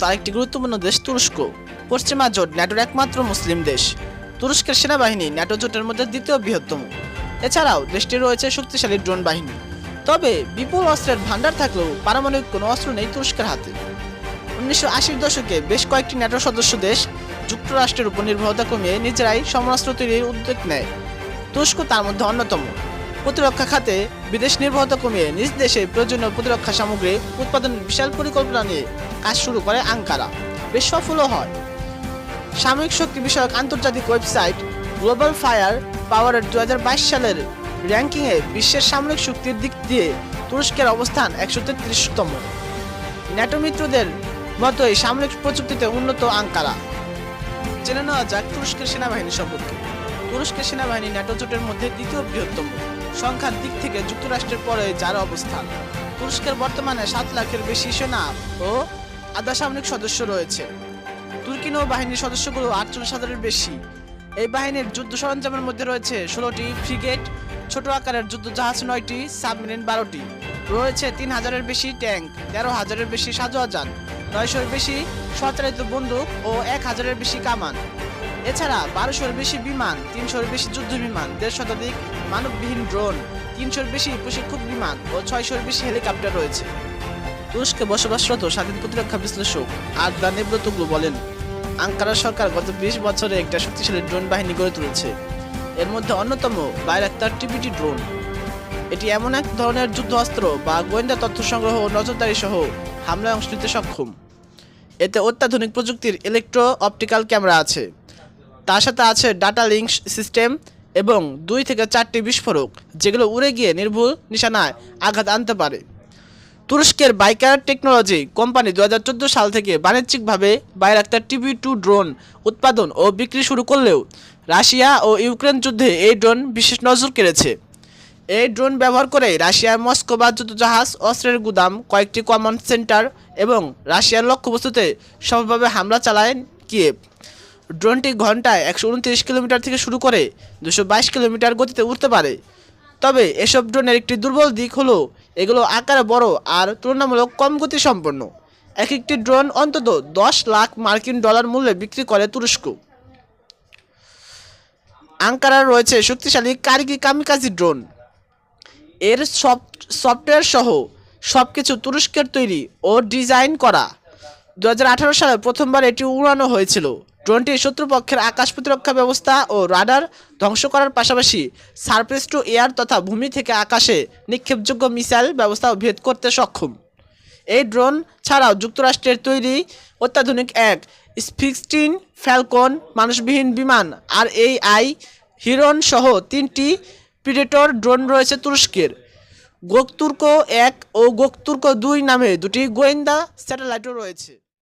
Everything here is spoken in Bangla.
আরেকটি গুরুত্বপূর্ণ দেশ তুরস্ক। পশ্চিমা জোট ন্যাটোর একমাত্র মুসলিম দেশ। তুরস্কের সেনাবাহিনী ন্যাটো জোটের মধ্যে দ্বিতীয় বৃহত্তম। এছাড়াও দেশটির রয়েছে শক্তিশালী ড্রোন বাহিনী। তবে বিপুল অস্ত্রের ভান্ডার থাকলেও পারমাণবিক কোনো অস্ত্র নেই তুরস্কের হাতে। 1980-র দশকে বেশ কয়েকটি ন্যাটো সদস্য দেশ যুক্তরাষ্ট্রের উপর নির্ভরতা কমিয়ে নিজেরাই সমরাস্ত্র তৈরির উদ্যোগ নেয়। তুরস্ক তার মধ্যে অন্যতম। প্রতিরক্ষা খাতে বিদেশ নির্ভরতা কমিয়ে নিজ দেশে প্রয়োজনীয় প্রতিরক্ষা সামগ্রী উৎপাদনের বিশাল পরিকল্পনা নিয়ে কাজ শুরু করে আঙ্কারা। বেশ সফলও হয়। সামরিক শক্তি বিষয়ক আন্তর্জাতিক ওয়েবসাইট গ্লোবাল ফায়ার পাওয়ারের 2022 সালের র্যাঙ্কিংয়ে বিশ্বের সামরিক শক্তির দিক দিয়ে তুরস্কের অবস্থান 133তম। ন্যাটো মিত্রদের মতোই সামরিক প্রযুক্তিতে উন্নত আঙ্কারা। জেনে নেওয়া যাক তুরস্কের সেনাবাহিনী সম্পর্কে। তুরস্কের সেনাবাহিনী ন্যাটো জোটের মধ্যে দ্বিতীয় বৃহত্তম। সংখ্যার দিক থেকে যুক্তরাষ্ট্রের পরে যার অবস্থান। তুরস্কের বর্তমানে 7 লাখের বেশি সেনা ও আধা সামরিক সদস্য রয়েছে। তুর্কি নৌবাহিনীর সদস্যগুলো 48,000-এর বেশি। এই বাহিনীর যুদ্ধ সরঞ্জামের মধ্যে রয়েছে 16টি ফ্রিগেট, ছোট আকারের যুদ্ধ জাহাজ 9টি, সাবমেরিন 12টি, রয়েছে 3,000-এর বেশি ট্যাঙ্ক, 13,000-এর বেশি সাজোয়াজান, 900-এর বেশি স্বচালিত বন্দুক ও 1,000-এর বেশি কামান। এছাড়া 1200-এর বেশি বিমান, 300-এর বেশি যুদ্ধ বিমান, 1.5 শতাধিক মানববিহীন ড্রোন, 300-এর বেশি প্রশিক্ষক বিমান ও 600-এর বেশি হেলিকপ্টার রয়েছে। তুরস্কে বসবাসরত স্বাধীন প্রতিরক্ষা বিশ্লেষক আরদান এবরতোগলু বলেন, আঙ্কারা সরকার গত 20 বছরে একটা শক্তিশালী ড্রোন বাহিনী গড়ে তুলেছে। এর মধ্যে অন্যতম বাইরাক্তার টিবিটি ড্রোন। এটি এমন এক ধরনের যুদ্ধ অস্ত্র বা গোয়েন্দা তথ্য সংগ্রহ ও নজরদারি সহ হামলায় অংশ নিতে সক্ষম। এতে অত্যাধুনিক প্রযুক্তির ইলেকট্রো অপটিক্যাল ক্যামেরা আছে। তার সাথে আছে ডাটা লিঙ্ক সিস্টেম এবং 2 থেকে 4টি বিস্ফোরক, যেগুলো উড়ে গিয়ে নির্ভুল নিশানায় আঘাত আনতে পারে। তুরস্কের বাইকার টেকনোলজি কোম্পানি 2014 সাল থেকে বাণিজ্যিকভাবে বাইরাক্তার টিবি-2 ড্রোন উৎপাদন ও বিক্রি শুরু করলেও রাশিয়া ও ইউক্রেন যুদ্ধে এই ড্রোন বিশেষ নজর কেড়েছে। এই ড্রোন ব্যবহার করে রাশিয়ার মস্কোবা যুদ্ধজাহাজ, অস্ত্রের গুদাম, কয়েকটি কমান্ড সেন্টার এবং রাশিয়ার লক্ষ্যবস্তুতে সফলভাবে হামলা চালায় কিয়েভ। ড্রোনটি ঘন্টায় 129 কিলোমিটার থেকে শুরু করে 222 কিলোমিটার গতিতে উড়তে পারে। তবে এসব ড্রোনের একটি দুর্বল দিক হলো এগুলো আকারে বড় আর তুলনামূলক কম গতি সম্পন্ন। একটি ড্রোন অন্তত 10 লাখ মার্কিন ডলার মূল্যে বিক্রি করে তুরস্ক। আঙ্কারার রয়েছে শক্তিশালী কারিগি কামিকাজি ড্রোন। এর সফটওয়্যার সহ সবকিছু তুরস্কের তৈরি ও ডিজাইন করা। 2018 সালে প্রথমবার এটি উড়ানো হয়েছিল। ড্রোনটি শত্রুপক্ষের আকাশ প্রতিরক্ষা ব্যবস্থা ও রাডার ধ্বংস করার পাশাপাশি সারফেস টু এয়ার তথা ভূমি থেকে আকাশে নিক্ষেপযোগ্য মিসাইল ব্যবস্থাও ভেদ করতে সক্ষম। এই ড্রোন ছাড়াও যুক্তরাষ্ট্রের তৈরি অত্যাধুনিক এক F-16 ফ্যালকন মানুষবিহীন বিমান RAI হিরন সহ 3টি প্রিডেটর ড্রোন রয়েছে তুরস্কের। গোকতুর্ক 1 ও গোকতুর্ক 2 নামে 2টি গোয়েন্দা স্যাটেলাইটও রয়েছে।